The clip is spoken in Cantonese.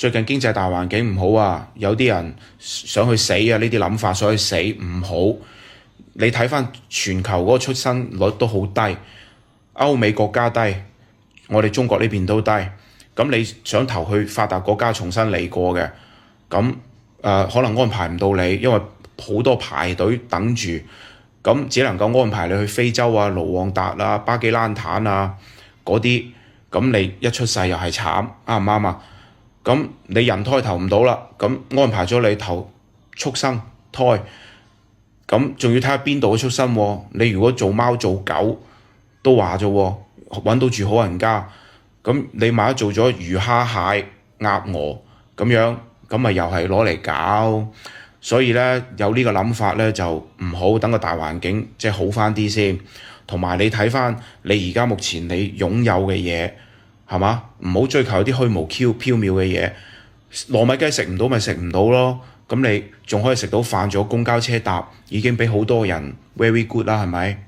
最近經濟大環境唔好啊，有啲人想去死啊，呢啲諗法想去死唔好。你睇翻全球嗰個出生率都好低，歐美國家低，我哋中國呢邊都低。咁你想投去發達國家重新嚟過嘅，咁可能安排唔到你，因為好多排隊等住，咁只能夠安排你去非洲啊、盧旺達啊、巴基蘭坦啊嗰啲。咁你一出世又係慘，啱唔啱啊？咁你人胎投唔到啦，咁安排咗你投畜生胎，咁仲要睇下邊度嘅出生喎。你如果做貓做狗都話啫喎，揾到住好人家，咁你萬一做咗魚蝦蟹鴨鵝咁樣，咁咪又係攞嚟搞。所以咧有呢個諗法咧就唔好，等個大環境即係好翻啲先。同埋你睇翻你而家目前你擁有嘅嘢係嘛？唔好追求啲虛無縹緲嘅嘢。糯米雞食唔到咪食唔到咯，咁你仲可以食到飯，仲有公交車搭，已經俾好多人 very good 啦，係咪？